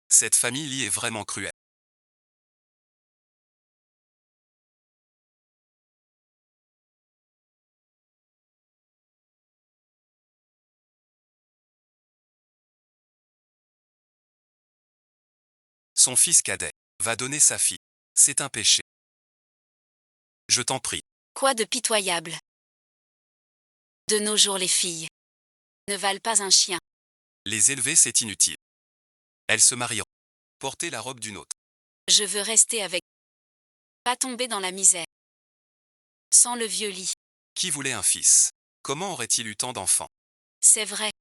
Cette famille est vraiment cruelle. Son fils cadet va donner sa fille. C'est un péché. Je t'en prie. Quoi de pitoyable? De nos jours les filles ne valent pas un chien. Les élever, c'est inutile. Elles se marieront. Porter la robe d'une autre. Je veux rester avec. Pas tomber dans la misère. Sans le vieux lit. Qui voulait un fils? Comment aurait-il eu tant d'enfants? C'est vrai,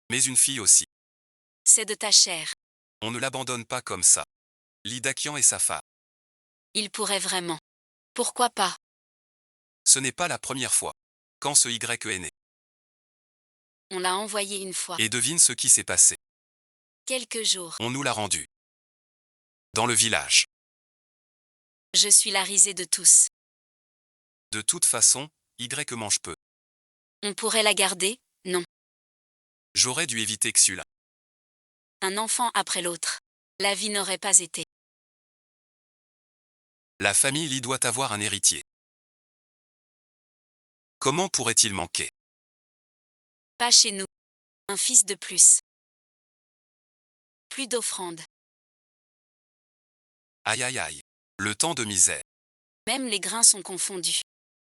Mais une fille aussi. c'est de ta chair. On ne l'abandonne pas comme ça. Lidakian et sa femme. Il pourrait vraiment. Pourquoi pas? Ce n'est pas la première fois. Quand ce Y est né. On l'a envoyé une fois. Et devine ce qui s'est passé. Quelques jours. On nous l'a rendu. Dans le village. Je suis la risée de tous. De toute façon, Y mange peu. On pourrait la garder? Non. J'aurais dû éviter Xula. Un enfant après l'autre. La vie n'aurait pas été. La famille Lee doit avoir un héritier. Comment pourrait-il manquer? Pas chez nous. Un fils de plus. Plus d'offrandes. Aïe aïe aïe. Le temps de misère. Même les grains sont confondus.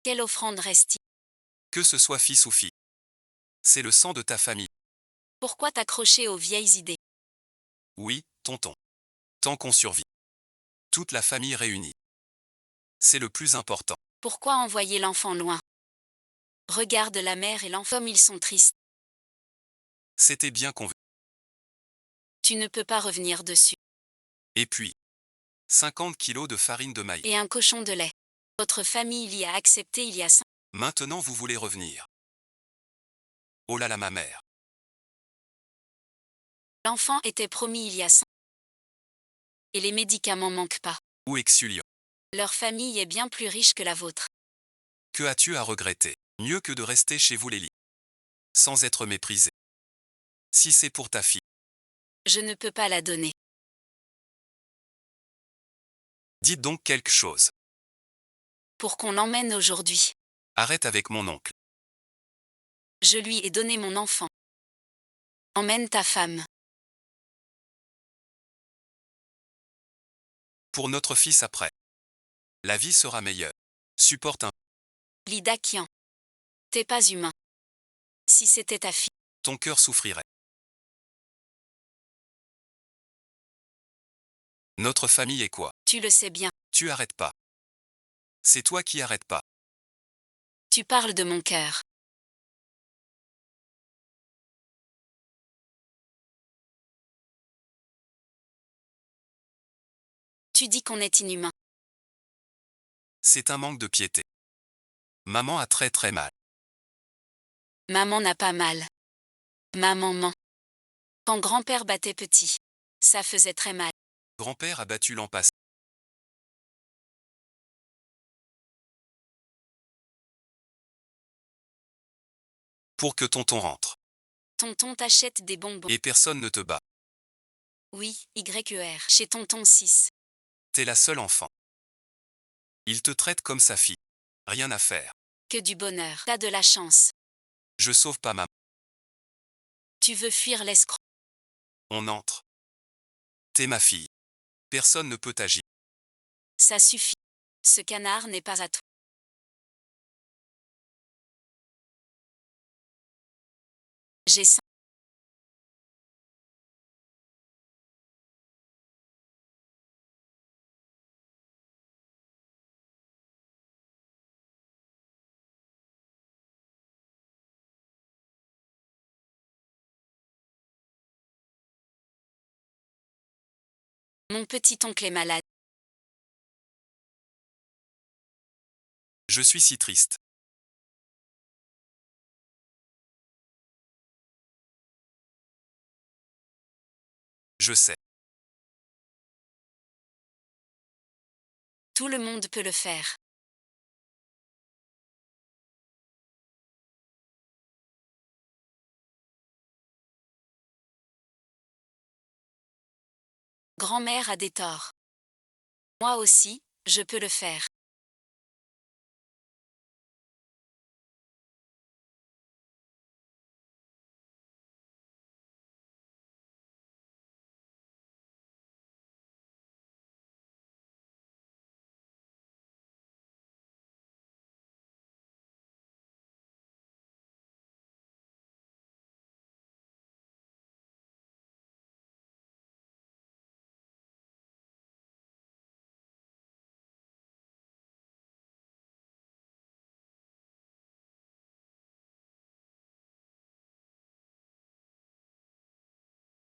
Quelle offrande reste-t-il? Que ce soit fils ou fille. C'est le sang de ta famille. Pourquoi t'accrocher aux vieilles idées? Oui, tonton. Tant qu'on survit. Toute la famille réunie. C'est le plus important. Pourquoi envoyer l'enfant loin? Regarde la mère et l'enfant comme ils sont tristes. C'était bien convenu. Tu ne peux pas revenir dessus. Et puis, 50 kilos de farine de maïs. Et un cochon de lait. Votre famille l'y a accepté il y a 5. Maintenant vous voulez revenir. Oh là là ma mère. L'enfant était promis il y a 5. Et les médicaments manquent pas. Ou Exulio. Leur famille est bien plus riche que la vôtre. Que as-tu à regretter? Mieux que de rester chez vous les lits. Sans être méprisé. Si c'est pour ta fille. Je ne peux pas la donner. Dites donc quelque chose. Pour qu'on l'emmène aujourd'hui. Arrête avec mon oncle. Je lui ai donné mon enfant. Emmène ta femme. Pour notre fils après. La vie sera meilleure. Supporte un. Lidakian. T'es pas humain. Si c'était ta fille. Ton cœur souffrirait. Notre famille est quoi? Tu le sais bien. Tu arrêtes pas. C'est toi qui arrêtes pas. Tu parles de mon cœur. Tu dis qu'on est inhumain. C'est un manque de piété. Maman a très très mal. Maman n'a pas mal. Maman ment. Quand grand-père battait petit. Ça faisait très mal. Grand-père a battu l'an passé. Pour que tonton rentre. Tonton t'achète des bonbons. Et personne ne te bat. Oui, YER. Chez tonton 6. T'es la seule enfant. Il te traite comme sa fille. Rien à faire. Que du bonheur. T'as de la chance. Je sauve pas maman. Tu veux fuir l'escroc. On entre. T'es ma fille. Personne ne peut agir. Ça suffit. Ce canard n'est pas à toi. J'ai 5. Mon petit-oncle est malade. Je suis si triste. Je sais. Tout le monde peut le faire. Grand-mère a des torts. Moi aussi, je peux le faire.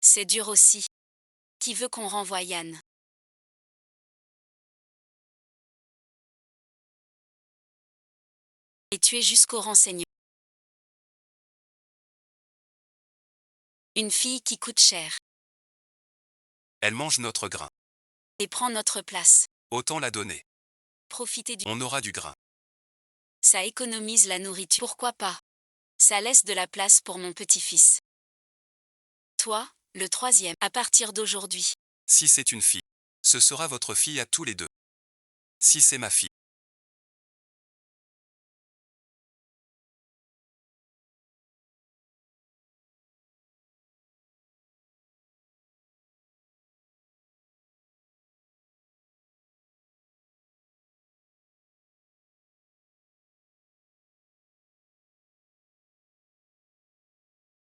C'est dur aussi. Qui veut qu'on renvoie Yann? Et tu es jusqu'au renseignement. Une fille qui coûte cher. Elle mange notre grain. Et prend notre place. Autant la donner. Profiter du... On aura du grain. Ça économise la nourriture. Pourquoi pas? Ça laisse de la place pour mon petit-fils. Toi, le troisième, à partir d'aujourd'hui. Si c'est une fille, ce sera votre fille à tous les deux. Si c'est ma fille,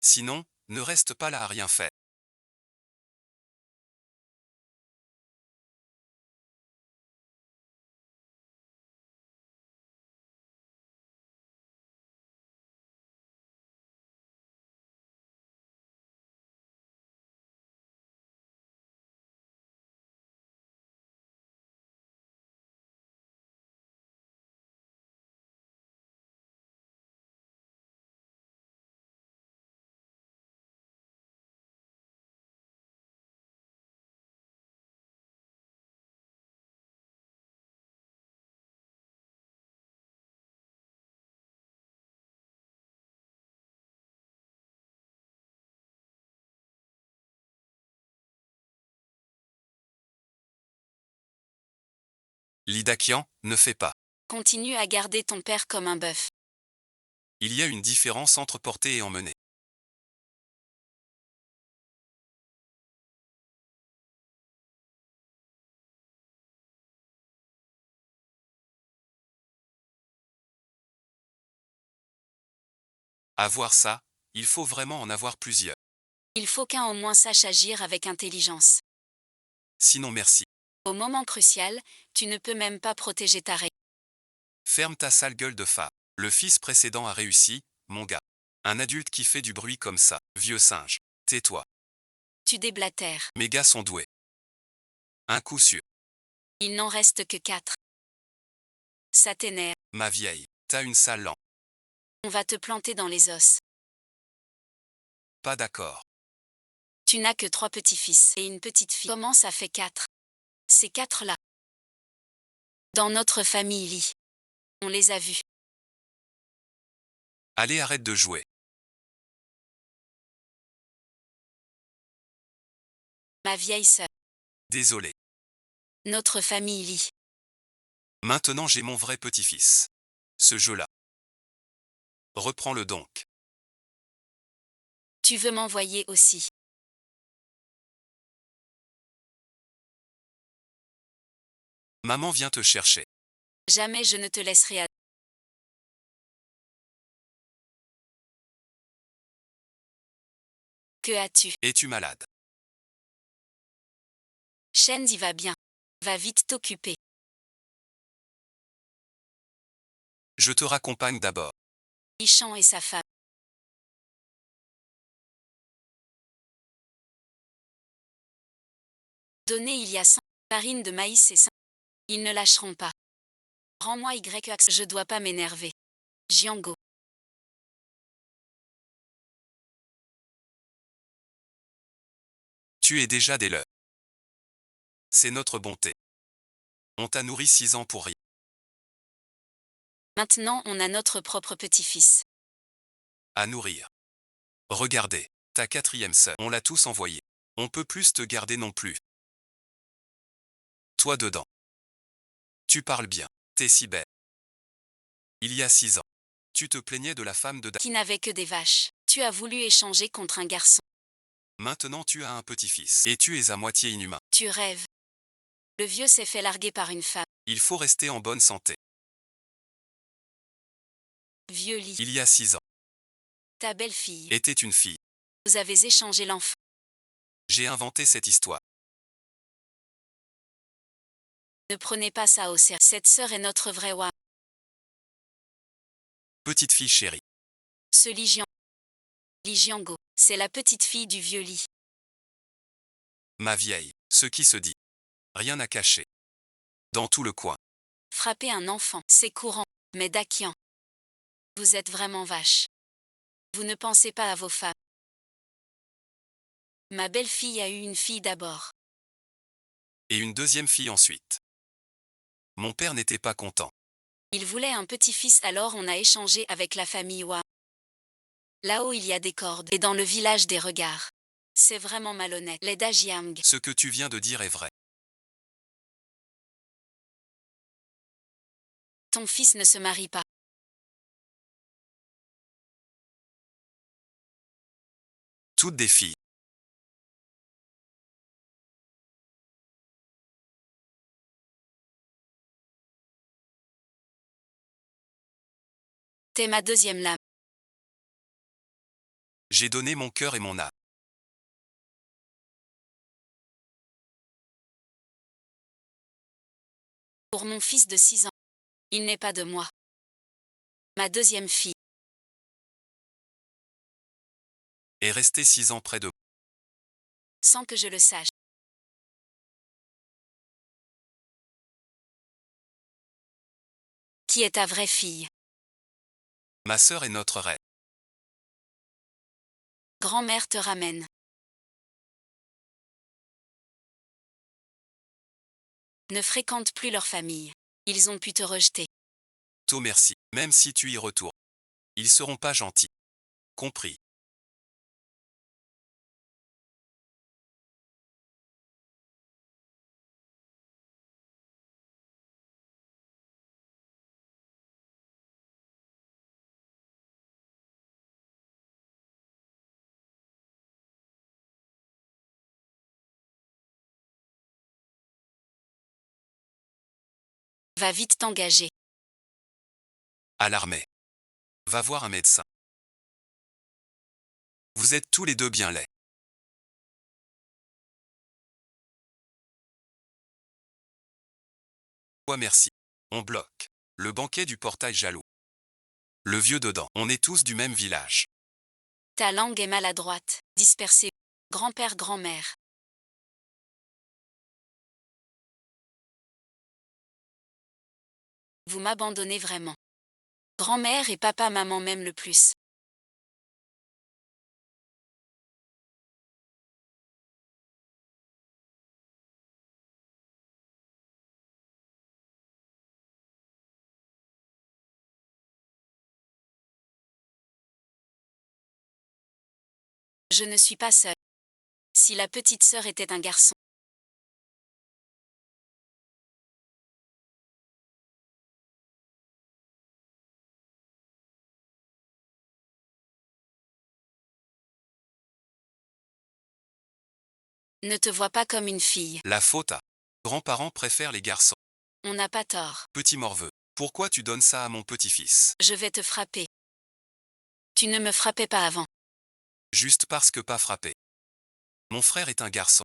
sinon, ne reste pas là à rien faire. Lidakian, ne fais pas. Continue à garder ton père comme un bœuf. Il y a une différence entre porter et emmener. Avoir ça, il faut vraiment en avoir plusieurs. Il faut qu'un au moins sache agir avec intelligence. Sinon merci. Au moment crucial, tu ne peux même pas protéger ta reine. Ferme ta sale gueule de femme. Le fils précédent a réussi, mon gars. Un adulte qui fait du bruit comme ça, vieux singe. Tais-toi. Tu déblatères. Mes gars sont doués. Un coup sûr. Il n'en reste que 4. Ça t'énerve. Ma vieille, t'as une sale langue. On va te planter dans les os. Pas d'accord. Tu n'as que 3 petits-fils et une petite fille. Comment ça fait 4? Ces 4-là. Dans notre famille lit. On les a vus. Allez, arrête de jouer. Ma vieille sœur. Désolé. Notre famille lit. Maintenant j'ai mon vrai petit-fils. Ce jeu-là. Reprends-le donc. Tu veux m'envoyer aussi. Maman vient te chercher. Jamais je ne te laisserai à... Que as-tu? Es-tu malade? Shenzi va bien. Va vite t'occuper. Je te raccompagne d'abord. Ishan et sa femme. Donné il y a 5 farines de maïs et 5. Ils ne lâcheront pas. Rends-moi Y-Axe. Je dois pas m'énerver. Jiango. Tu es déjà des leurs. C'est notre bonté. On t'a nourri 6 ans pour rien. Maintenant on a notre propre petit-fils. À nourrir. Regardez, ta 4e sœur, on l'a tous envoyée. On peut plus te garder non plus. Toi dedans. Tu parles bien. T'es si belle. Il y a 6 ans. Tu te plaignais de la femme de Qui n'avait que des vaches. Tu as voulu échanger contre un garçon. Maintenant tu as un petit-fils. Et tu es à moitié inhumain. Tu rêves. Le vieux s'est fait larguer par une femme. Il faut rester en bonne santé. Vieux lit. Il y a 6 ans. Ta belle-fille. Était une fille. Vous avez échangé l'enfant. J'ai inventé cette histoire. Ne prenez pas ça au sérieux. Cette sœur est notre vraie Wa. Petite fille chérie. Ce Lijiango. C'est la petite fille du vieux lit. Ma vieille. Ce qui se dit. Rien à cacher. Dans tout le coin. Frapper un enfant, c'est courant. Mais Dakian. Vous êtes vraiment vache. Vous ne pensez pas à vos femmes. Ma belle-fille a eu une fille d'abord. Et une deuxième fille ensuite. Mon père n'était pas content. Il voulait un petit-fils, alors on a échangé avec la famille Wa. Là-haut il y a des cordes et dans le village des regards. C'est vraiment malhonnête. Les Dajiang. Ce que tu viens de dire est vrai. Ton fils ne se marie pas. Toutes des filles. T'es ma deuxième lame. J'ai donné mon cœur et mon âme. Pour mon fils de 6 ans. Il n'est pas de moi. Ma deuxième fille. Est resté 6 ans près de moi. Sans que je le sache. Qui est ta vraie fille? Ma sœur est notre reine. Grand-mère te ramène. Ne fréquente plus leur famille. Ils ont pu te rejeter. Toi merci. Même si tu y retournes. Ils seront pas gentils. Compris. Va vite t'engager. À l'armée. Va voir un médecin. Vous êtes tous les deux bien laids. Toi merci. On bloque. Le banquet du portail jaloux. Le vieux dedans. On est tous du même village. Ta langue est maladroite, dispersée. Grand-père, grand-mère. Vous m'abandonnez vraiment. Grand-mère et papa, maman m'aiment le plus. Je ne suis pas seule. Si la petite sœur était un garçon. Ne te vois pas comme une fille. La faute à. Grands-parents préfèrent les garçons. On n'a pas tort. Petit morveux. Pourquoi tu donnes ça à mon petit-fils? Je vais te frapper. Tu ne me frappais pas avant. Juste parce que pas frappé. Mon frère est un garçon.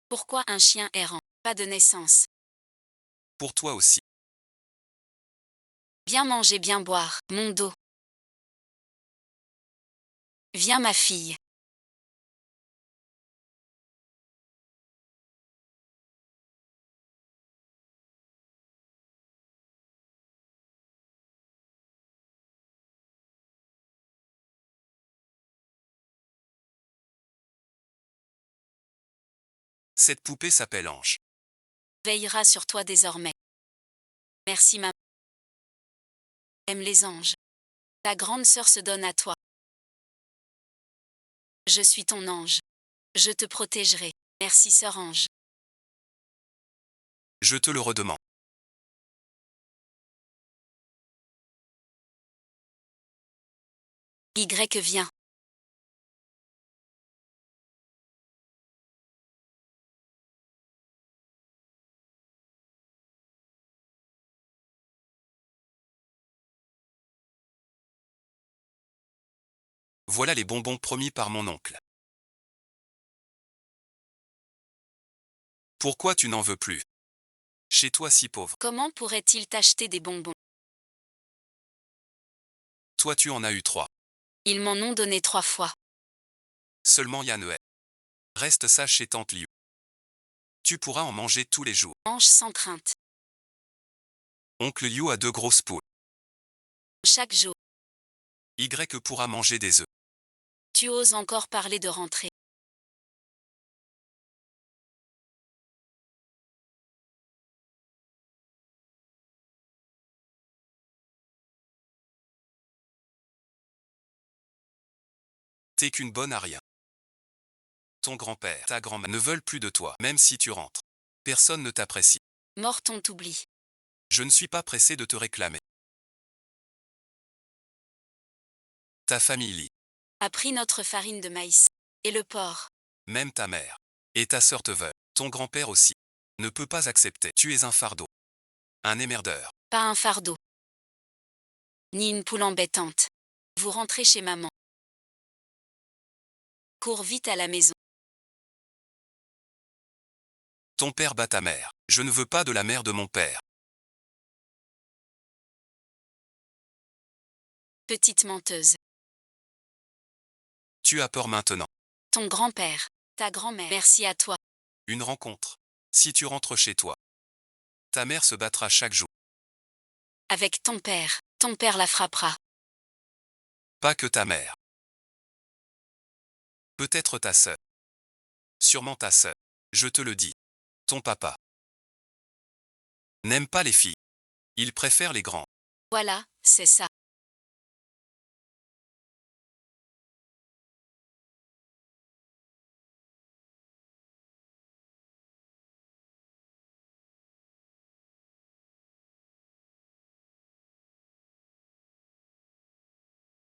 Pourquoi un chien errant? Pas de naissance. Pour toi aussi. Bien manger, bien boire. Mon dos. Viens ma fille. Cette poupée s'appelle Ange. Veillera sur toi désormais. Merci maman. Aime les anges. Ta grande sœur se donne à toi. Je suis ton ange. Je te protégerai. Merci sœur Ange. Je te le redemande. Y vient. Voilà les bonbons promis par mon oncle. Pourquoi tu n'en veux plus? Chez toi si pauvre. Comment pourrait-il t'acheter des bonbons? Toi tu en as eu 3. Ils m'en ont donné 3 fois. Seulement Yann est. Reste sage chez tante Liu. Tu pourras en manger tous les jours. Mange sans crainte. Oncle Liu a 2 grosses poules. Chaque jour. Y pourra manger des œufs. Tu oses encore parler de rentrer. T'es qu'une bonne à rien. Ton grand-père, ta grand-mère ne veulent plus de toi, même si tu rentres. Personne ne t'apprécie. Mort on t'oublie. Je ne suis pas pressé de te réclamer. Ta famille lit. A pris notre farine de maïs. Et le porc. Même ta mère. Et ta sœur te veulent. Ton grand-père aussi. Ne peut pas accepter. Tu es un fardeau. Un émerdeur. Pas un fardeau. Ni une poule embêtante. Vous rentrez chez maman. Cours vite à la maison. Ton père bat ta mère. Je ne veux pas de la mère de mon père. Petite menteuse. Tu as peur maintenant. Ton grand-père. Ta grand-mère. Merci à toi. Une rencontre. Si tu rentres chez toi. Ta mère se battra chaque jour. Avec ton père la frappera. Pas que ta mère. Peut-être ta sœur. Sûrement ta sœur. Je te le dis. Ton papa n'aime pas les filles. Il préfère les grands. Voilà, c'est ça.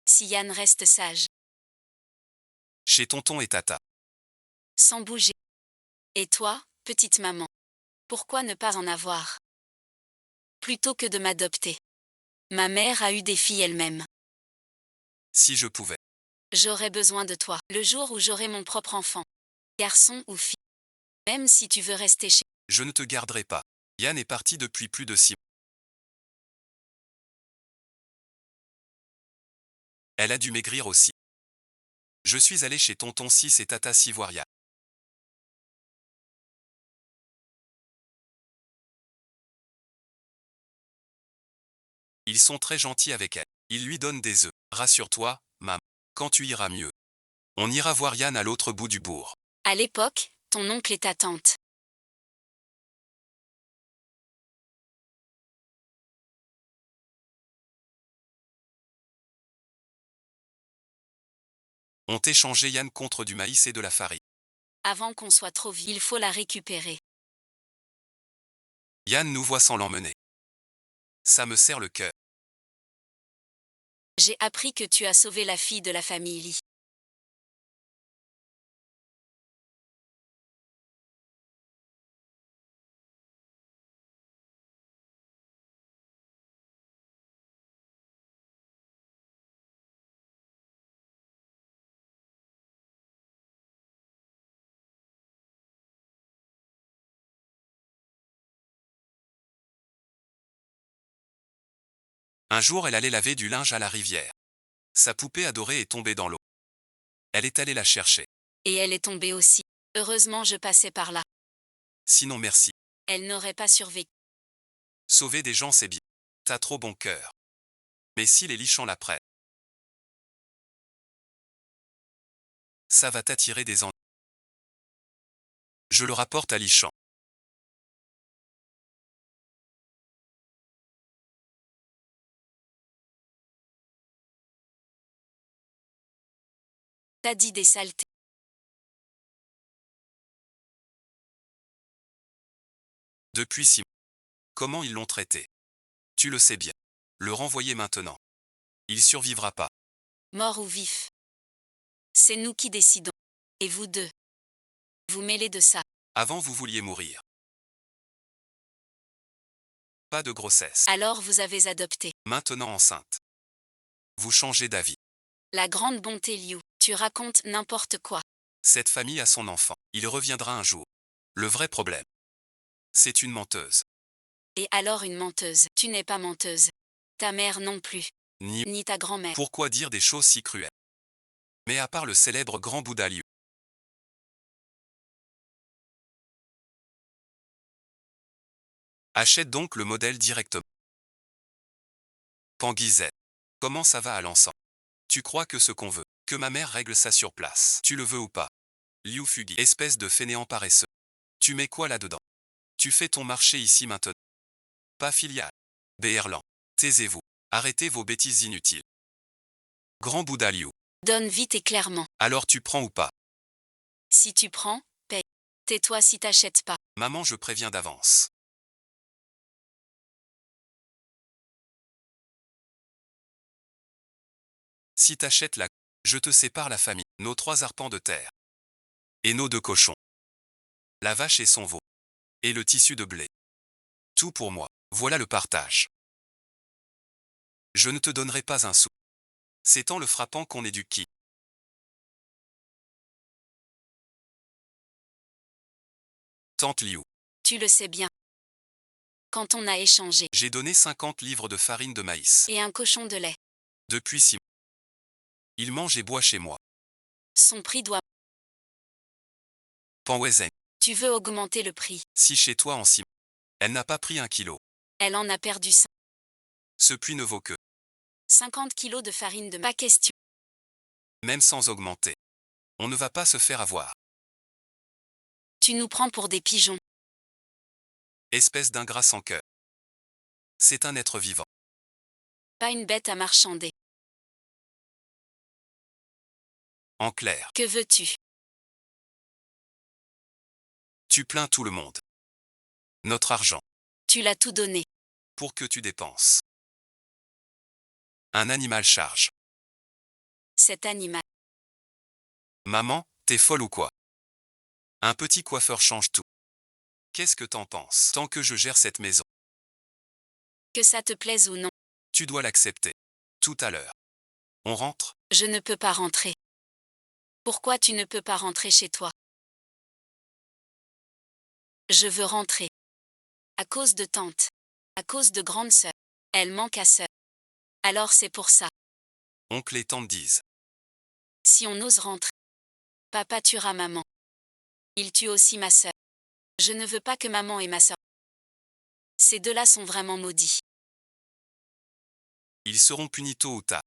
Si Yann reste sage. Chez tonton et tata. Sans bouger. Et toi, petite maman? Pourquoi ne pas en avoir? Plutôt que de m'adopter. Ma mère a eu des filles elle-même. Si je pouvais. J'aurais besoin de toi, le jour où j'aurai mon propre enfant. Garçon ou fille. Même si tu veux rester chez... Je ne te garderai pas. Yann est parti depuis plus de 6 mois. Elle a dû maigrir aussi. Je suis allé chez tonton 6 et tata Sivoria. Ils sont très gentils avec elle. Ils lui donnent des œufs. Rassure-toi, maman. Quand tu iras mieux. On ira voir Yann à l'autre bout du bourg. À l'époque, ton oncle et ta tante. Ont échangé Yann contre du maïs et de la farine. Avant qu'on soit trop vieux, il faut la récupérer. Yann nous voit sans l'emmener. Ça me serre le cœur. J'ai appris que tu as sauvé la fille de la famille Lee. Un jour elle allait laver du linge à la rivière. Sa poupée adorée est tombée dans l'eau. Elle est allée la chercher. Et elle est tombée aussi. Heureusement je passais par là. Sinon merci. Elle n'aurait pas survécu. Sauver des gens c'est bien. T'as trop bon cœur. Mais si les lichons la prennent, ça va t'attirer des ennuis. Je le rapporte à Lichamp. T'as dit des saletés. Depuis 6 mois. Comment ils l'ont traité? Tu le sais bien. Le renvoyer maintenant. Il survivra pas. Mort ou vif. C'est nous qui décidons. Et vous deux. Vous mêlez de ça. Avant vous vouliez mourir. Pas de grossesse. Alors vous avez adopté. Maintenant enceinte. Vous changez d'avis. La grande bonté Liu. Tu racontes n'importe quoi. Cette famille a son enfant. Il reviendra un jour. Le vrai problème. C'est une menteuse. Et alors une menteuse. Tu n'es pas menteuse. Ta mère non plus. Ni. Ni ta grand-mère. Pourquoi dire des choses si cruelles? Mais à part le célèbre grand Bouddha Liu. Achète donc le modèle directement. Panguizet. Comment ça va à l'encens? Tu crois que ce qu'on veut, que ma mère règle ça sur place. Tu le veux ou pas? Liu Fugi. Espèce de fainéant paresseux. Tu mets quoi là-dedans? Tu fais ton marché ici maintenant. Pas filiale. Béerlan. Taisez-vous. Arrêtez vos bêtises inutiles. Grand Bouddha Liu. Donne vite et clairement. Alors tu prends ou pas? Si tu prends, paye. Tais-toi si t'achètes pas. Maman, je préviens d'avance. Si t'achètes la, je te sépare la famille, nos 3 arpents de terre. Et nos 2 cochons. La vache et son veau. Et le tissu de blé. Tout pour moi. Voilà le partage. Je ne te donnerai pas un sou. C'est tant le frappant qu'on éduque qui. Tante Liu. Tu le sais bien. Quand on a échangé. J'ai donné 50 livres de farine de maïs. Et un cochon de lait. Depuis 6 mois. Il mange et boit chez moi. Son prix doit. Panwezen. Tu veux augmenter le prix. Si chez toi en 6 mois. Elle n'a pas pris 1 kilo. Elle en a perdu 5. Ce puits ne vaut que. 50 kilos de farine de pas question. Même sans augmenter. On ne va pas se faire avoir. Tu nous prends pour des pigeons. Espèce d'ingrat sans cœur. C'est un être vivant. Pas une bête à marchander. En clair, Que veux-tu? tu plains tout le monde. Notre argent. Tu l'as tout donné. Pour que tu dépenses. Un animal charge. Cet animal. Maman, t'es folle ou quoi? Un petit coiffeur change tout. Qu'est-ce que t'en penses? Tant que je gère cette maison, Que ça te plaise ou non. tu dois l'accepter. Tout à l'heure. On rentre? Je ne peux pas rentrer. Pourquoi tu ne peux pas rentrer chez toi? Je veux rentrer. À cause de tante. À cause de grande sœur. Elle manque à sœur. Alors c'est pour ça. Oncle et tante disent. Si on ose rentrer. Papa tuera maman. Il tue aussi ma sœur. Je ne veux pas que maman et ma sœur. Ces deux-là sont vraiment maudits. Ils seront punis tôt ou tard.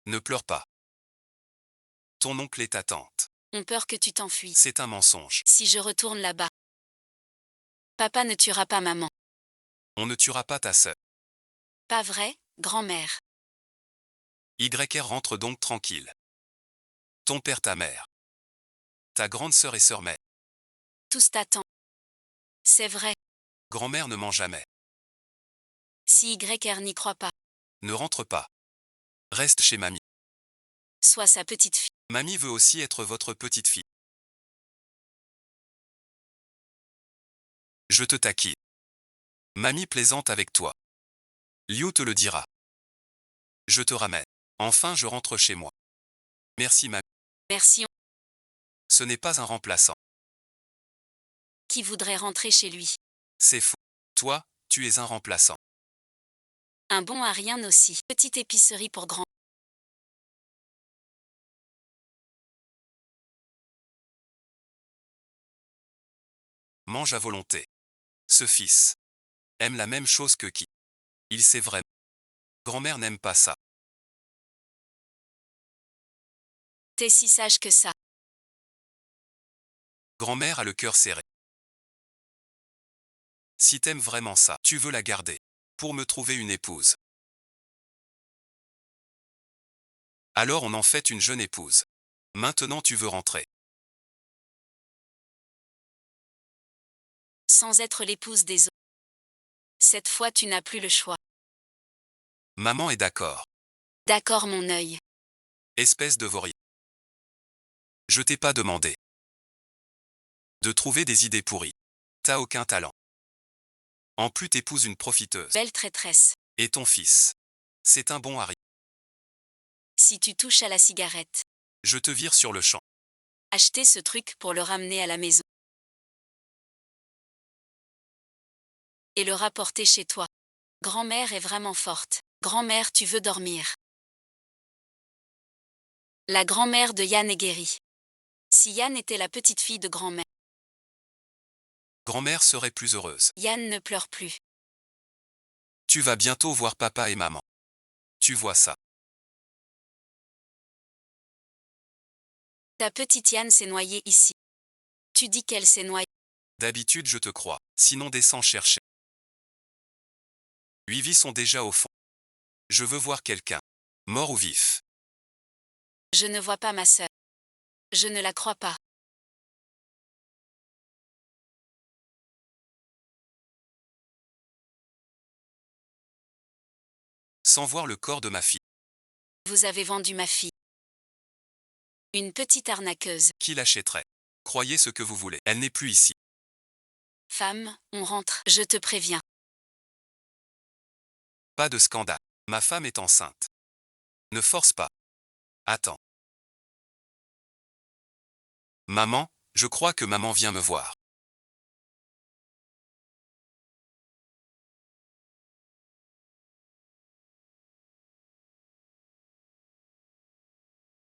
Ne pleure pas. Ton oncle et ta tante. Ont peur que tu t'enfuis. C'est un mensonge. Si je retourne là-bas. Papa ne tuera pas maman. On ne tuera pas ta sœur. Pas vrai, grand-mère. YR rentre donc tranquille. Ton père, ta mère. Ta grande sœur et sœur mère. Tous t'attendent. C'est vrai. Grand-mère ne ment jamais. Si YR n'y croit pas. Ne rentre pas. Reste chez mamie. Sois sa petite fille. Mamie veut aussi être votre petite fille. Je te taquine. Mamie plaisante avec toi. Liu te le dira. Je te ramène. Enfin, je rentre chez moi. Merci mamie. Merci. Ce n'est pas un remplaçant. Qui voudrait rentrer chez lui. C'est fou. Toi, tu es un remplaçant. Un bon à rien aussi. Petite épicerie pour grand. Mange à volonté. Ce fils aime la même chose que qui? Il sait vraiment. Grand-mère n'aime pas ça. T'es si sage que ça. Grand-mère a le cœur serré. Si t'aimes vraiment ça, tu veux la garder. Pour me trouver une épouse. Alors on en fait une jeune épouse. Maintenant tu veux rentrer. sans être l'épouse des autres. Cette fois tu n'as plus le choix. Maman est d'accord. D'accord mon œil. Espèce de vaurien. Je t'ai pas demandé de trouver des idées pourries. T'as aucun talent. En plus t'épouses une profiteuse. Belle traîtresse. Et ton fils. C'est un bon Harry. Si tu touches à la cigarette. Je te vire sur le champ. Acheter ce truc pour le ramener à la maison. Et le rapporter chez toi. Grand-mère est vraiment forte. Grand-mère, tu veux dormir. La grand-mère de Yann est guérie. Si Yann était la petite fille de grand-mère, Grand-mère serait plus heureuse. Yann ne pleure plus. Tu vas bientôt voir papa et maman. Tu vois ça. Ta petite Yann s'est noyée ici. Tu dis qu'elle s'est noyée. D'habitude je te crois, sinon descends chercher. 8 vies sont déjà au fond. Je veux voir quelqu'un. Mort ou vif. Je ne vois pas ma sœur. Je ne la crois pas. Sans voir le corps de ma fille. Vous avez vendu ma fille. Une petite arnaqueuse. Qui l'achèterait? Croyez ce que vous voulez. Elle n'est plus ici. Femme, on rentre. Je te préviens. Pas de scandale. Ma femme est enceinte. Ne force pas. Attends. Maman, je crois que maman vient me voir.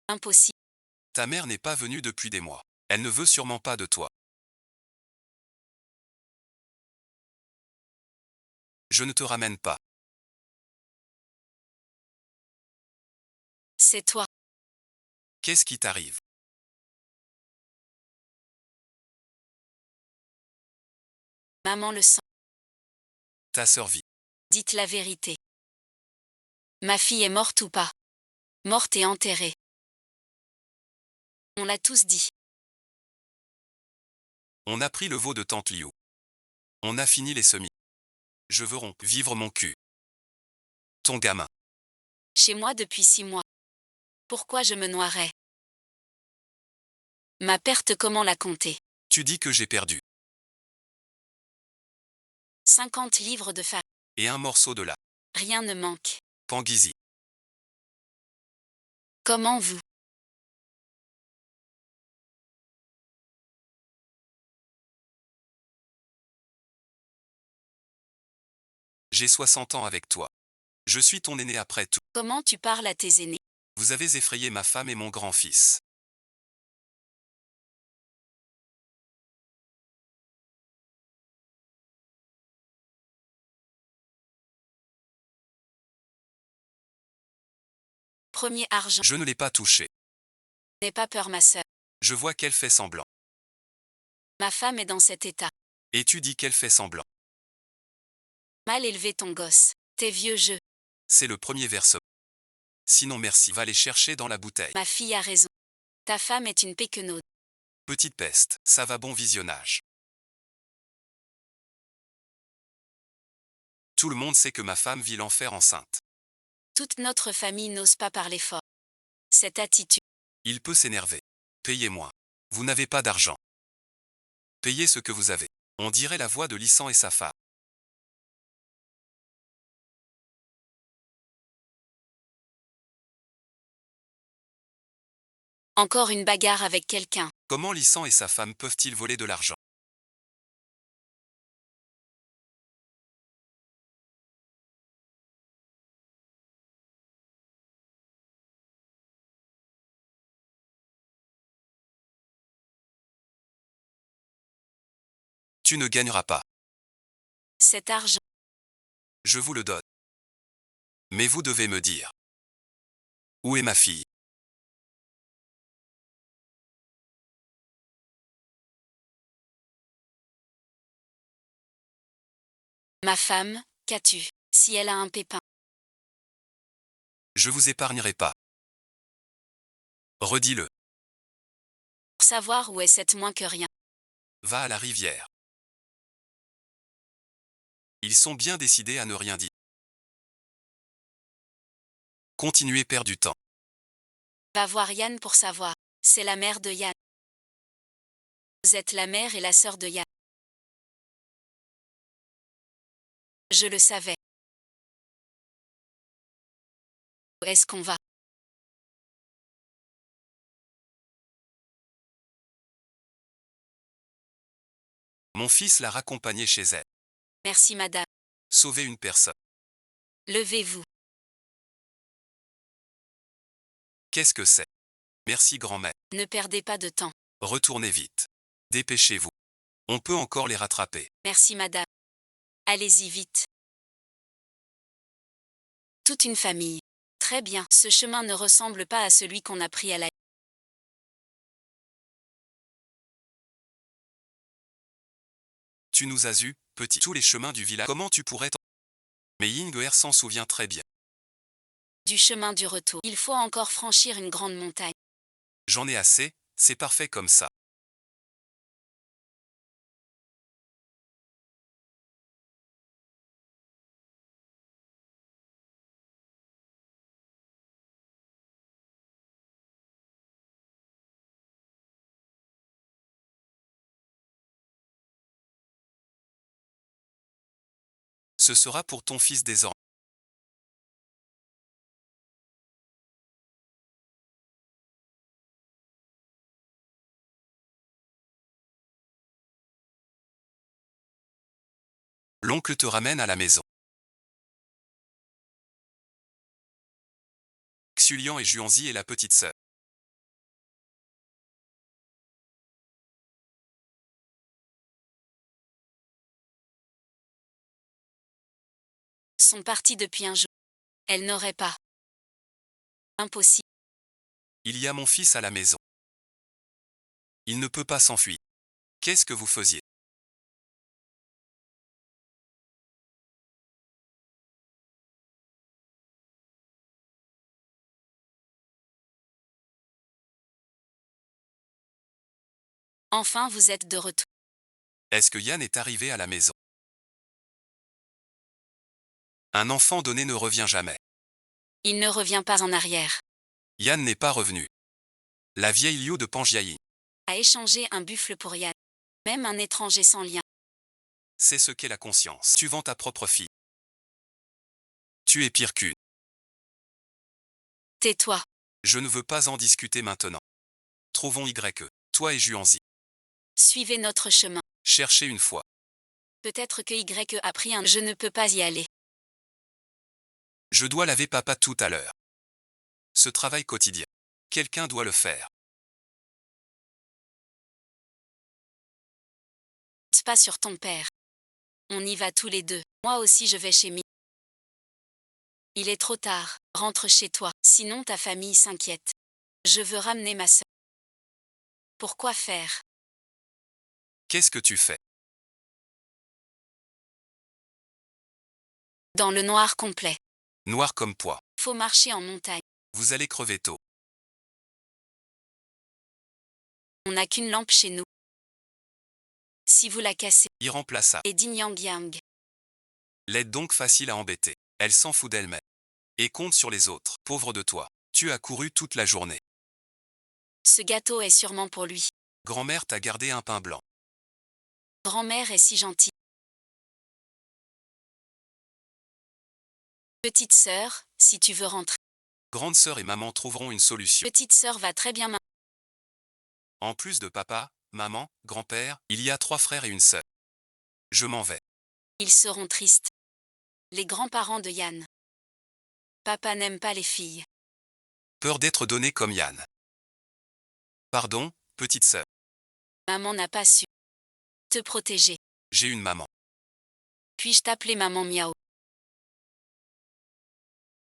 Impossible. Ta mère n'est pas venue depuis des mois. Elle ne veut sûrement pas de toi. Je ne te ramène pas. C'est toi. Qu'est-ce qui t'arrive? Maman le sent. Ta sœur vit. Dites la vérité. Ma fille est morte ou pas? Morte et enterrée. On l'a tous dit. On a pris le veau de tante Liu. On a fini les semis. Je veux rompre, vivre mon cul. Ton gamin. Chez moi depuis 6 mois. Pourquoi je me noierais? Ma perte comment la compter? Tu dis que j'ai perdu. 50 livres de farine. Et un morceau de la Rien ne manque. Panguisie. Comment vous? J'ai 60 ans avec toi. Je suis ton aîné après tout. Comment tu parles à tes aînés? Vous avez effrayé ma femme et mon grand-fils. Premier argent. Je ne l'ai pas touché. N'aie pas peur ma sœur. Je vois qu'elle fait semblant. Ma femme est dans cet état. Et tu dis qu'elle fait semblant. Mal élevé ton gosse. Tes vieux jeux. C'est le premier versement. Sinon merci, va les chercher dans la bouteille. Ma fille a raison. Ta femme est une péquenaude. Petite peste, ça va, bon visionnage. Tout le monde sait que ma femme vit l'enfer enceinte. Toute notre famille n'ose pas parler fort. Cette attitude. Il peut s'énerver. Payez moins. Vous n'avez pas d'argent. Payez ce que vous avez. On dirait la voix de Lissan et sa femme. Encore une bagarre avec quelqu'un. Comment Lissan et sa femme peuvent-ils voler de l'argent? Tu ne gagneras pas. Cet argent. Je vous le donne. Mais vous devez me dire. Où est ma fille? Ma femme, qu'as-tu? Si elle a un pépin. Je vous épargnerai pas. Redis-le. Pour savoir où est cette moins que rien. Va à la rivière. Ils sont bien décidés à ne rien dire. Continuez perd du temps. Va voir Yann pour savoir. C'est la mère de Yann. Vous êtes la mère et la sœur de Yann. Je le savais. Où est-ce qu'on va? Mon fils l'a raccompagnée chez elle. Merci madame. Sauver une personne. Levez-vous. Qu'est-ce que c'est? Merci grand-mère. Ne perdez pas de temps. Retournez vite. Dépêchez-vous. On peut encore les rattraper. Merci madame. Allez-y vite. Toute une famille. Très bien. Ce chemin ne ressemble pas à celui qu'on a pris à la... Tu nous as eu, petit, tous les chemins du village. Comment tu pourrais t'en... Mais Yinger s'en souvient très bien. Du chemin du retour. Il faut encore franchir une grande montagne. J'en ai assez, c'est parfait comme ça. Ce sera pour ton fils désormais. L'oncle te ramène à la maison. Xulian et Juanzi et la petite sœur. Sont partis depuis un jour. Elle n'aurait pas. Impossible. Il y a mon fils à la maison. Il ne peut pas s'enfuir. Qu'est-ce que vous faisiez? Enfin vous êtes de retour. Est-ce que Yann est arrivé à la maison? Un enfant donné ne revient jamais. Il ne revient pas en arrière. Yann n'est pas revenu. La vieille Liu de Pangiaï. A échangé un buffle pour Yann. Même un étranger sans lien. C'est ce qu'est la conscience. Tu vends ta propre fille. Tu es pire qu'une. Tais-toi. Je ne veux pas en discuter maintenant. Trouvons Y. Toi et Juanzi. Suivez notre chemin. Cherchez une fois. Peut-être que Y a pris un... Je ne peux pas y aller. Je dois laver papa tout à l'heure. Ce travail quotidien. Quelqu'un doit le faire. Pas sur ton père. On y va tous les deux. Moi aussi je vais chez Mi. Il est trop tard. Rentre chez toi. Sinon ta famille s'inquiète. Je veux ramener ma sœur. Pourquoi faire? Qu'est-ce que tu fais? Dans le noir complet. Noir comme poids. Faut marcher en montagne. Vous allez crever tôt. On n'a qu'une lampe chez nous. Si vous la cassez. Irremplaçable. Et Ding Yang Yang. L'aide donc facile à embêter. Elle s'en fout d'elle-même. Et compte sur les autres. Pauvre de toi. Tu as couru toute la journée. Ce gâteau est sûrement pour lui. Grand-mère t'a gardé un pain blanc. Grand-mère est si gentille. Petite sœur, si tu veux rentrer. Grande sœur et maman trouveront une solution. Petite sœur va très bien. En plus de papa, maman, grand-père, il y a 3 frères et une sœur. Je m'en vais. Ils seront tristes. Les grands-parents de Yann. Papa n'aime pas les filles. Peur d'être donné comme Yann. Pardon, petite sœur. Maman n'a pas su te protéger. J'ai une maman. Puis-je t'appeler maman Miao?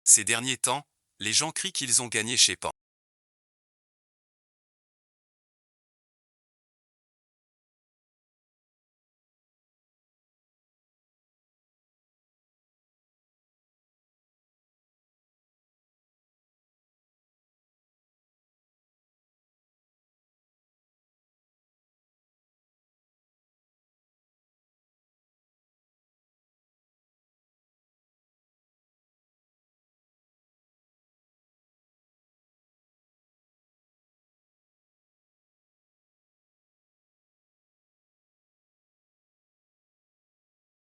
Ces derniers temps, les gens crient qu'ils ont gagné chez Pan.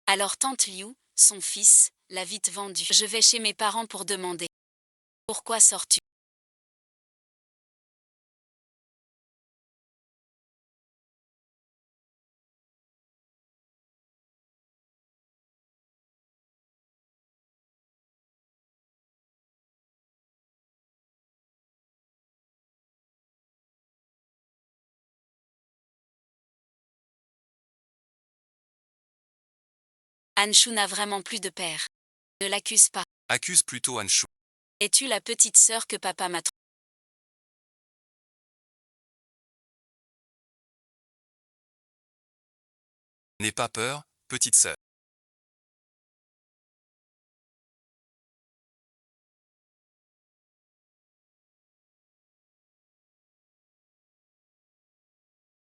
Alors tante Liu, son fils, l'a vite vendu. Je vais chez mes parents pour demander. Pourquoi sors-tu? Anshu n'a vraiment plus de père. Ne l'accuse pas. Accuse plutôt Anshu. Es-tu la petite sœur que papa m'a trouvée? N'aie pas peur, petite sœur.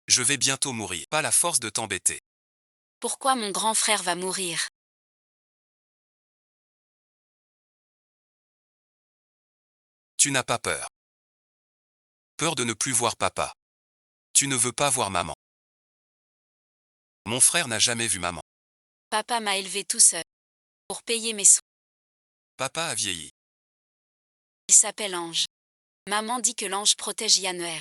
Je vais bientôt mourir. Pas la force de t'embêter. Pourquoi mon grand frère va mourir? Tu n'as pas peur. Peur de ne plus voir papa. Tu ne veux pas voir maman. Mon frère n'a jamais vu maman. Papa m'a élevé tout seul. Pour payer mes soins. Papa a vieilli. Il s'appelle Ange. Maman dit que l'ange protège Yanner.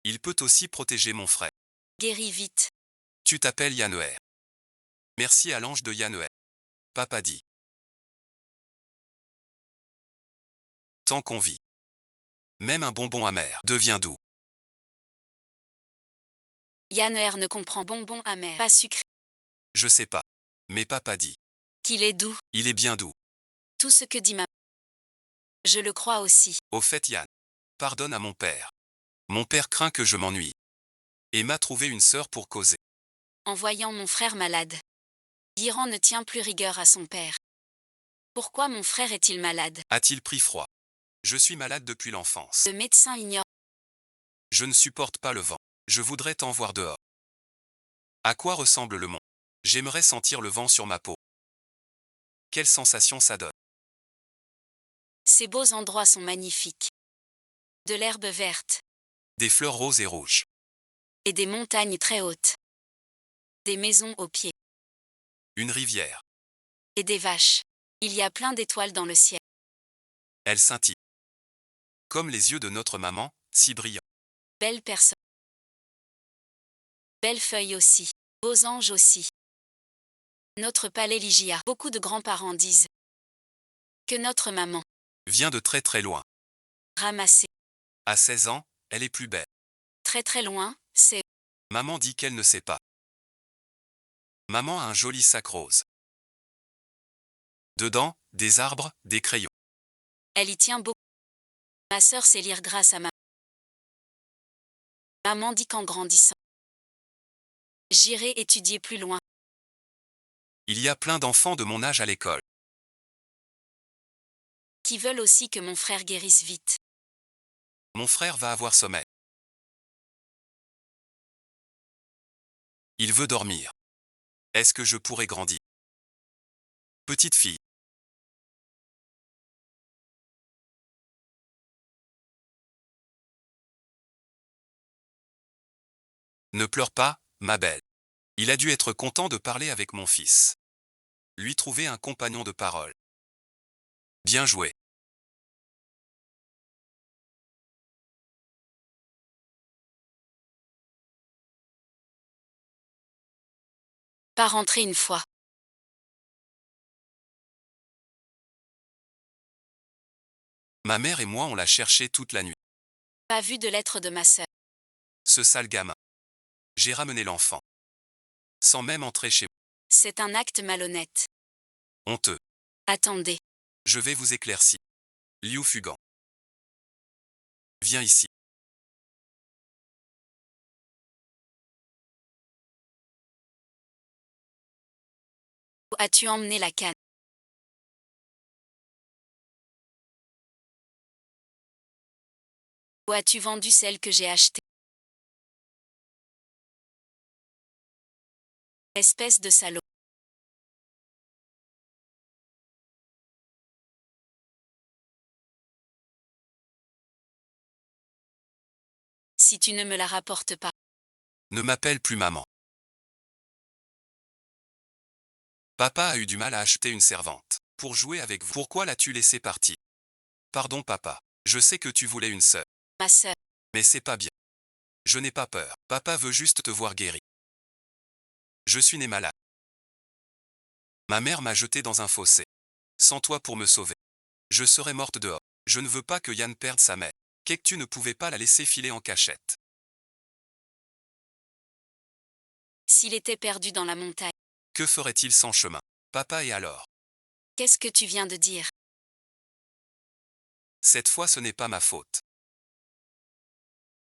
Il peut aussi protéger mon frère. Guéris vite. Tu t'appelles Yanner. Merci à l'ange de Yanner. Papa dit. Tant qu'on vit. Même un bonbon amer devient doux. Yanner ne comprend bonbon amer, pas sucré. Je sais pas. Mais papa dit. Qu'il est doux. Il est bien doux. Tout ce que dit maman. Je le crois aussi. Au fait Yann. Pardonne à mon père. Mon père craint que je m'ennuie. Et m'a trouvé une sœur pour causer. En voyant mon frère malade. Guiran ne tient plus rigueur à son père. Pourquoi mon frère est-il malade? A-t-il pris froid? Je suis malade depuis l'enfance. Le médecin ignore. Je ne supporte pas le vent. Je voudrais t'en voir dehors. À quoi ressemble le monde? J'aimerais sentir le vent sur ma peau. Quelle sensation ça donne? Ces beaux endroits sont magnifiques. De l'herbe verte. Des fleurs roses et rouges. Et des montagnes très hautes. Des maisons aux pieds. Une rivière. Et des vaches. Il y a plein d'étoiles dans le ciel. Elle scintille. Comme les yeux de notre maman, si brillants. Belle personne. Belles feuilles aussi. Beaux anges aussi. Notre palais Ligia. Beaucoup de grands-parents disent que notre maman Vient de très très loin. ramassée À 16 ans, elle est plus belle. très très loin, c'est Maman dit qu'elle ne sait pas. Maman a un joli sac rose. Dedans, des arbres, des crayons. elle y tient beaucoup. Ma sœur sait lire grâce à maman. Maman dit qu'en grandissant, j'irai étudier plus loin. Il y a plein d'enfants de mon âge à l'école. Qui veulent aussi que mon frère guérisse vite. Mon frère va avoir sommeil. Il veut dormir. Est-ce que je pourrais grandir? Petite fille. Ne pleure pas, ma belle. Il a dû être content de parler avec mon fils. Lui trouver un compagnon de parole. Bien joué. Pas rentrer une fois. Ma mère et moi on l'a cherché toute la nuit. Pas vu de lettre de ma sœur. Ce sale gamin. J'ai ramené l'enfant. Sans même entrer chez moi. C'est un acte malhonnête. Honteux. Attendez. Je vais vous éclaircir. Liu Fugan. Viens ici. Où as-tu emmené la canne? Où as-tu vendu celle que j'ai achetée? Espèce de salaud. Si tu ne me la rapportes pas. Ne m'appelle plus maman. Papa a eu du mal à acheter une servante. Pour jouer avec vous. Pourquoi l'as-tu laissée partir? Pardon papa. Je sais que tu voulais une sœur. Ma sœur. Mais c'est pas bien. Je n'ai pas peur. Papa veut juste te voir guéri. Je suis né malade. Ma mère m'a jeté dans un fossé. Sans toi pour me sauver. Je serais morte dehors. Je ne veux pas que Yann perde sa mère. Qu'est-ce que tu ne pouvais pas la laisser filer en cachette? S'il était perdu dans la montagne. Que ferait-il sans chemin? Papa et alors? Qu'est-ce que tu viens de dire? Cette fois ce n'est pas ma faute.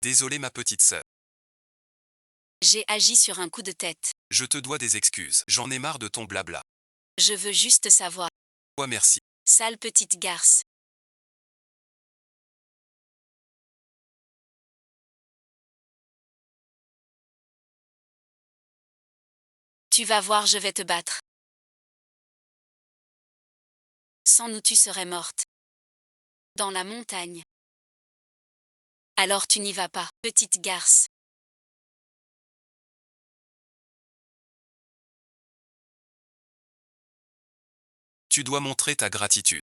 Désolé ma petite sœur. J'ai agi sur un coup de tête. Je te dois des excuses. J'en ai marre de ton blabla. Je veux juste savoir. Ouais merci. Sale petite garce. Tu vas voir, je vais te battre. Sans nous tu serais morte. Dans la montagne. Alors tu n'y vas pas, petite garce. Tu dois montrer ta gratitude.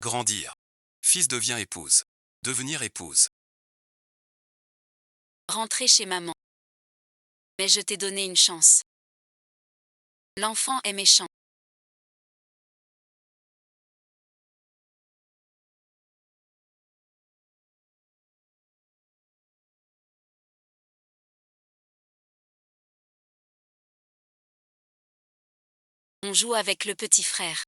Grandir. Fils devient épouse. Devenir épouse. Rentrer chez maman. Mais je t'ai donné une chance. L'enfant est méchant. On joue avec le petit frère.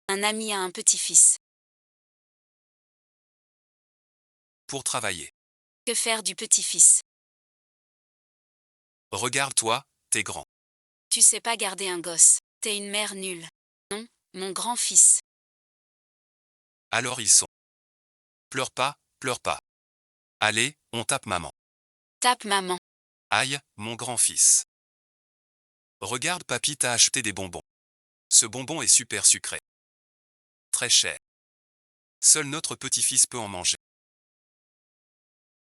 Un ami a un petit-fils. Pour travailler. Que faire du petit-fils? Regarde-toi, t'es grand. Tu sais pas garder un gosse. T'es une mère nulle. Non, mon grand-fils. Alors ils sont. Pleure pas, pleure pas. Allez, on tape maman. Tape maman. Aïe, mon grand-fils. Regarde papy t'a acheté des bonbons. Ce bonbon est super sucré. Très cher. Seul notre petit-fils peut en manger.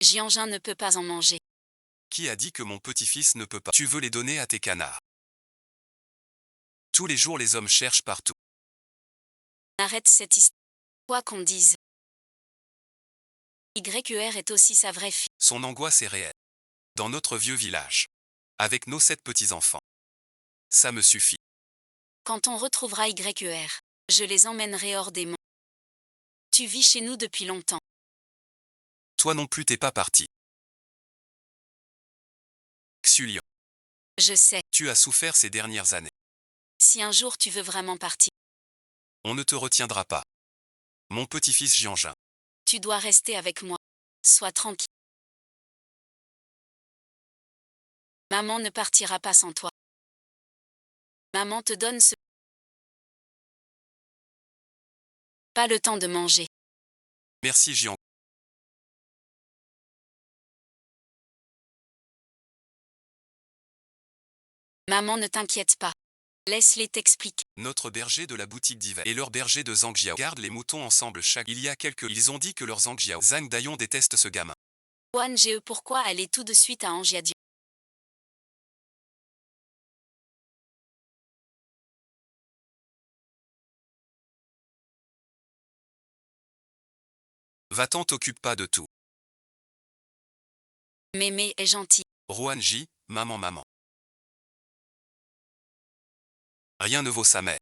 Giangin ne peut pas en manger. Qui a dit que mon petit-fils ne peut pas? Tu veux les donner à tes canards. Tous les jours les hommes cherchent partout. Arrête cette histoire. Quoi qu'on dise. YER est aussi sa vraie fille. Son angoisse est réelle. Dans notre vieux village. Avec nos 7 petits-enfants. Ça me suffit. Quand on retrouvera YER, je les emmènerai hors des monts. Tu vis chez nous depuis longtemps. Toi non plus t'es pas parti. Xulian. Je sais. Tu as souffert ces dernières années. Si un jour tu veux vraiment partir, On ne te retiendra pas. Mon petit-fils Giangin. tu dois rester avec moi. Sois tranquille. Maman ne partira pas sans toi. Maman te donne ce... Pas le temps de manger. Merci Gian. Maman ne t'inquiète pas. Laisse-les t'expliquer. Notre berger de la boutique d'hiver et leur berger de Zhangjiao gardent les moutons ensemble chaque. Il y a quelques. Ils ont dit que leur Zhangjiao Zhang Dayon déteste ce gamin. Juan Ge, pourquoi aller tout de suite à Angiadio? Va-t'en, t'occupe pas de tout. Mémé est gentil. Roanji, maman. Rien ne vaut sa mère.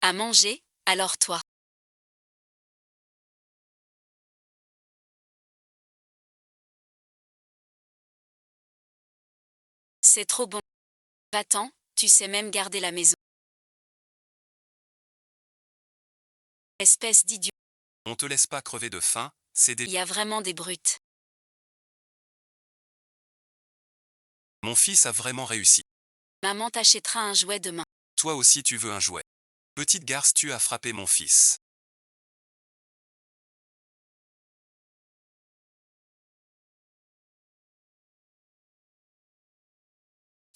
À manger, alors toi. C'est trop bon. Va-t'en, tu sais même garder la maison. Espèce d'idiot. On te laisse pas crever de faim, c'est des. Il y a vraiment des brutes. Mon fils a vraiment réussi. Maman t'achètera un jouet demain. Toi aussi tu veux un jouet. Petite garce, tu as frappé mon fils.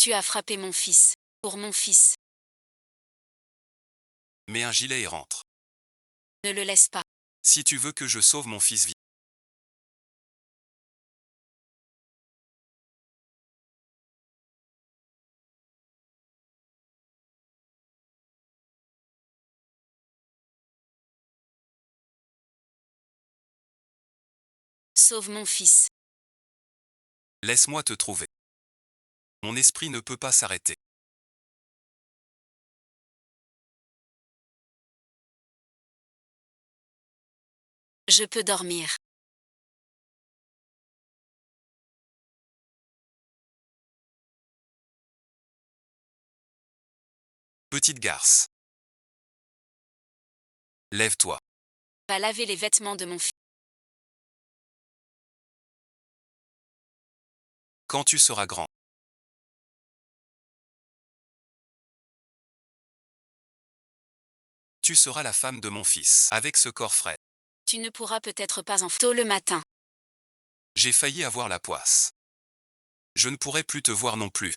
Tu as frappé mon fils. Pour mon fils. Mets un gilet et rentre. Ne le laisse pas. Si tu veux que je sauve mon fils vivant. Sauve mon fils. Laisse-moi te trouver. Mon esprit ne peut pas s'arrêter. Je peux dormir. Petite garce. Lève-toi. Va laver les vêtements de mon fils. Quand tu seras grand. Tu seras la femme de mon fils. Avec ce corps frais. Tu ne pourras peut-être pas en tôt le matin. J'ai failli avoir la poisse. Je ne pourrai plus te voir non plus.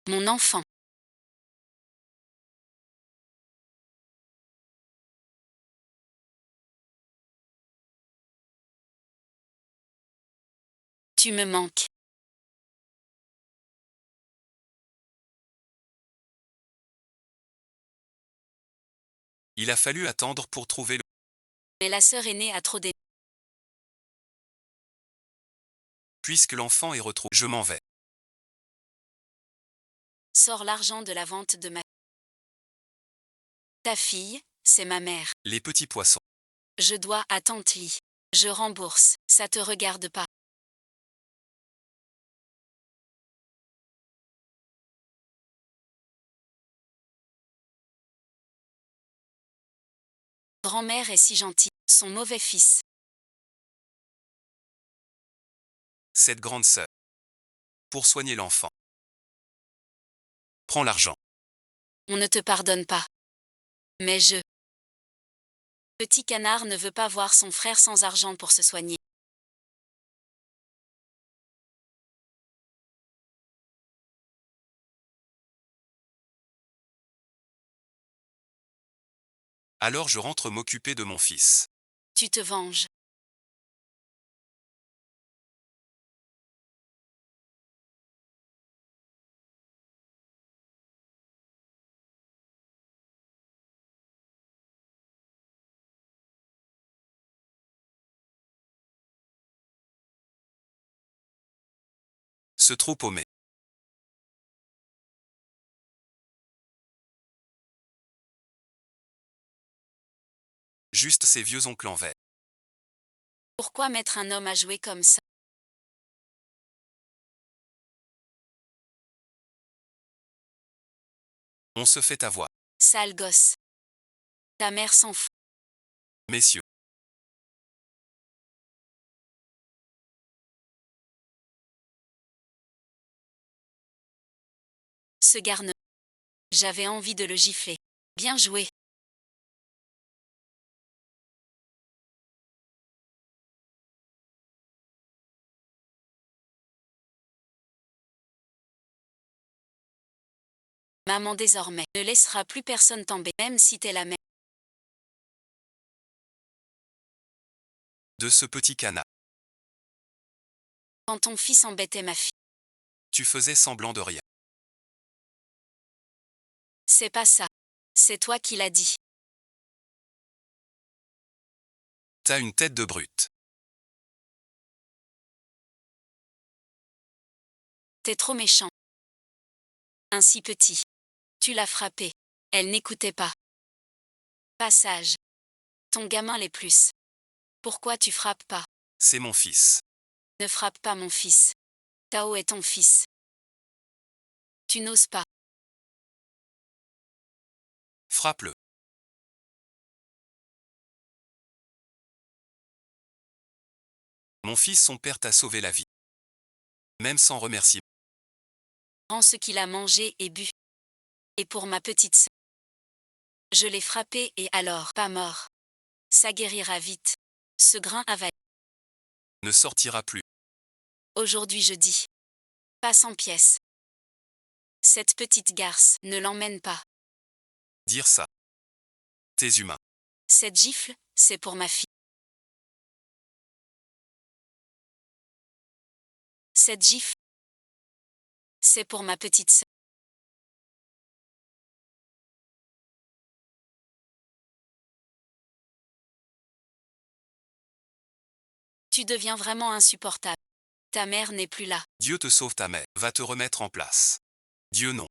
Mon enfant. Tu me manques. Il a fallu attendre pour trouver le... Mais la sœur aînée a trop d'ennemis. Puisque l'enfant est retrouvé. Je m'en vais. Sors l'argent de la vente de ma... Ta fille, c'est ma mère. Les petits poissons. Je dois à tante Lee. Je rembourse. Ça te regarde pas. Grand-mère est si gentille. Son mauvais fils. Cette grande sœur. Pour soigner l'enfant. Prends l'argent. On ne te pardonne pas. Mais je... Petit canard ne veut pas voir son frère sans argent pour se soigner. Alors je rentre m'occuper de mon fils. Tu te venges. Ce trou paumé. Juste ces vieux oncles en verre. Pourquoi mettre un homme à jouer comme ça? On se fait avoir. Sale gosse. Ta mère s'en fout. Messieurs. Ce garnement. J'avais envie de le gifler. Bien joué. Maman désormais ne laissera plus personne tomber, même si t'es la mère. De ce petit canard. Quand ton fils embêtait ma fille. Tu faisais semblant de rien. C'est pas ça. C'est toi qui l'as dit. T'as une tête de brute. T'es trop méchant. Ainsi petit. Tu l'as frappée. Elle n'écoutait pas. Pas sage. Ton gamin l'est plus. Pourquoi tu frappes pas? C'est mon fils. Ne frappe pas mon fils. Tao est ton fils. Tu n'oses pas. Frappe-le. Mon fils, son père t'a sauvé la vie. Même sans remerciement. Rends ce qu'il a mangé et bu. Et pour ma petite sœur. Je l'ai frappé et alors pas mort. Ça guérira vite. Ce grain avalé. Ne sortira plus. Aujourd'hui je dis. Pas 100 pièces. Cette petite garce ne l'emmène pas. Dire ça. T'es humain. Cette gifle, c'est pour ma fille. Cette gifle, c'est pour ma petite sœur. Tu deviens vraiment insupportable. Ta mère n'est plus là. Dieu te sauve, ta mère. Va te remettre en place. Dieu non.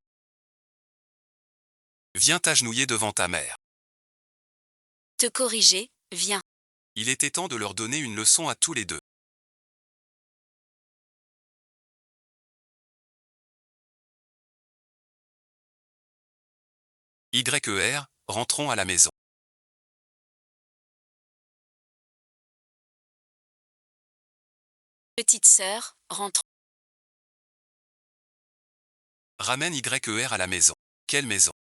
Viens t'agenouiller devant ta mère. Te corriger, viens. Il était temps de leur donner une leçon à tous les deux. YER, rentrons à la maison. Petite sœur, rentre. Ramène YER à la maison. Quelle maison?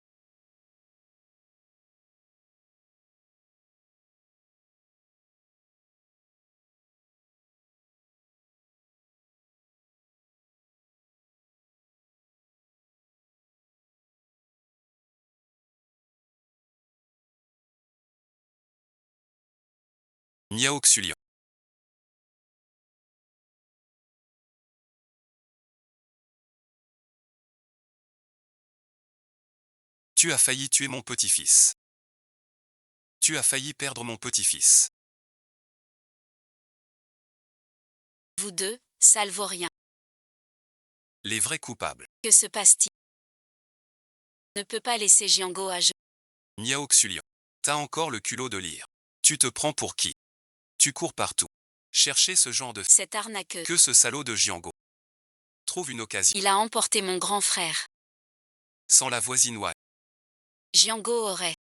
Niao Xulian. Tu as failli tuer mon petit-fils. Tu as failli perdre mon petit-fils. Vous deux, ça ne vaut rien. Les vrais coupables. Que se passe-t-il? Ne peut pas laisser Jiango à genoux. Niao Xulian. T'as encore le culot de lire. Tu te prends pour qui? Tu cours partout. Chercher ce genre de... Cet arnaqueux. Que ce salaud de Jiango. Trouve une occasion. Il a emporté mon grand frère. Sans la voisinoise. Jiango aurait.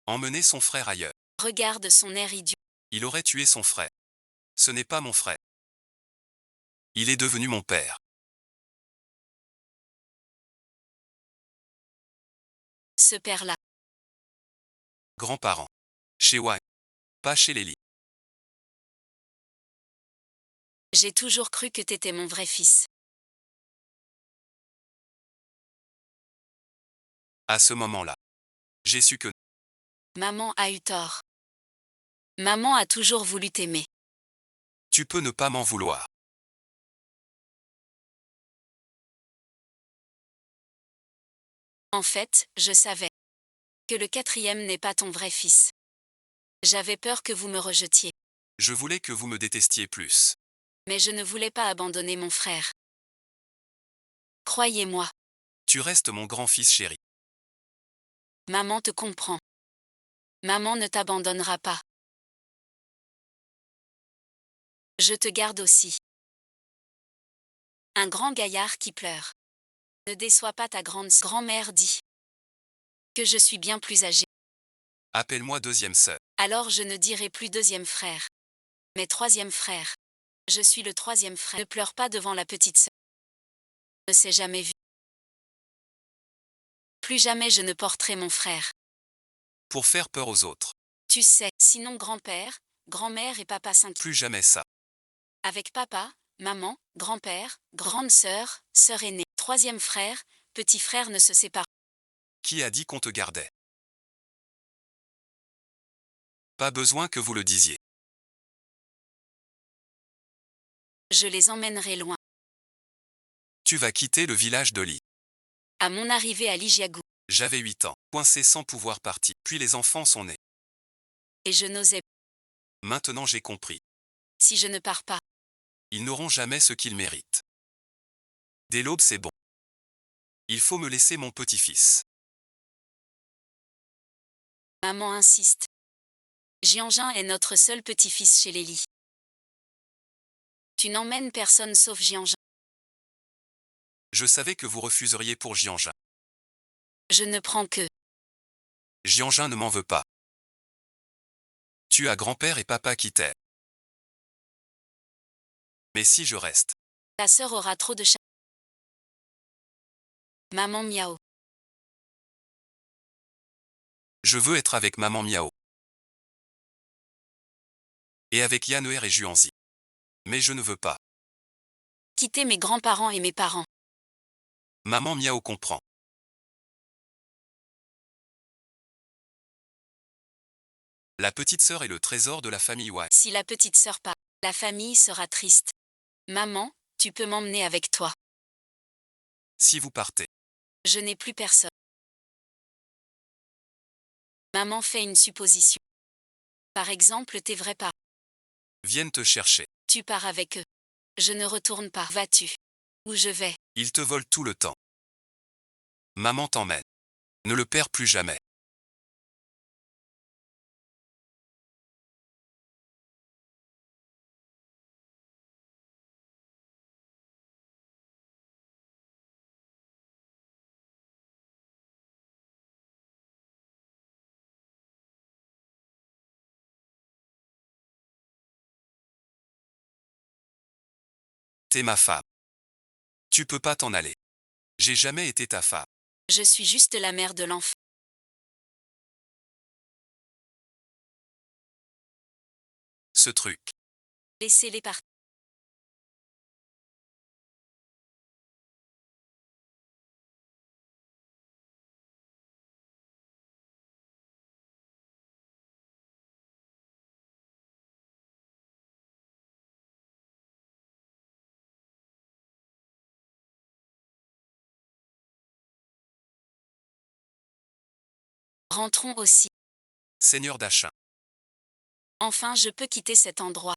Emmener son frère ailleurs. Regarde son air idiot. Il aurait tué son frère. Ce n'est pas mon frère. Il est devenu mon père. Ce père-là. Grands-parents. Chez Wang. Pas chez Lily. J'ai toujours cru que t'étais mon vrai fils. À ce moment-là. J'ai su que... Maman a eu tort. Maman a toujours voulu t'aimer. Tu peux ne pas m'en vouloir. En fait, je savais que le quatrième n'est pas ton vrai fils. J'avais peur que vous me rejetiez. Je voulais que vous me détestiez plus. Mais je ne voulais pas abandonner mon frère. Croyez-moi, Tu restes mon grand-fils chéri. maman te comprend. Maman ne t'abandonnera pas. Je te garde aussi. Un grand gaillard qui pleure. Ne déçois pas ta grand-mère dit que je suis bien plus âgée. Appelle-moi deuxième sœur. Alors je ne dirai plus deuxième frère, mais troisième frère. Je suis le troisième frère. Ne pleure pas devant la petite sœur. Ne s'est jamais vu. Plus jamais je ne porterai mon frère. Pour faire peur aux autres. Tu sais, sinon grand-père, grand-mère et papa s'inquiètent. Plus jamais ça. Avec papa, maman, grand-père, grande sœur, sœur aînée, troisième frère, petit frère ne se séparent. Qui a dit qu'on te gardait? Pas besoin que vous le disiez. Je les emmènerai loin. Tu vas quitter le village de Li. À mon arrivée à Lijiagou, J'avais 8 ans, coincé sans pouvoir partir. Puis les enfants sont nés. et je n'osais. Maintenant j'ai compris. Si je ne pars pas, Ils n'auront jamais ce qu'ils méritent. Dès l'aube c'est bon. Il faut me laisser mon petit-fils. Maman insiste. Giangin est notre seul petit-fils chez Lélie. Tu n'emmènes personne sauf Giangin. Je savais que vous refuseriez pour Giangin. Je ne prends que. Giangin ne m'en veut pas. Tu as grand-père et papa qui t'aiment. Mais si je reste, Ta sœur aura trop de chat. Maman miaou. je veux être avec maman Miao. Et avec Yanner et Juanzi. Mais je ne veux pas. Quitter mes grands-parents et mes parents. Maman Miao comprend. La petite sœur est le trésor de la famille Wai. Si la petite sœur part, la famille sera triste. Maman, tu peux m'emmener avec toi. Si vous partez, Je n'ai plus personne. Maman fait une supposition. Par exemple, tes vrais parents. viennent te chercher. Tu pars avec eux. Je ne retourne pas. Vas-tu? Où je vais? Ils te volent tout le temps. Maman t'emmène. Ne le perds plus jamais. T'es ma femme. Tu peux pas t'en aller. J'ai jamais été ta femme. Je suis juste la mère de l'enfant. Ce truc. Laissez-les partir. Rentrons aussi. Seigneur d'Achin. Enfin, je peux quitter cet endroit.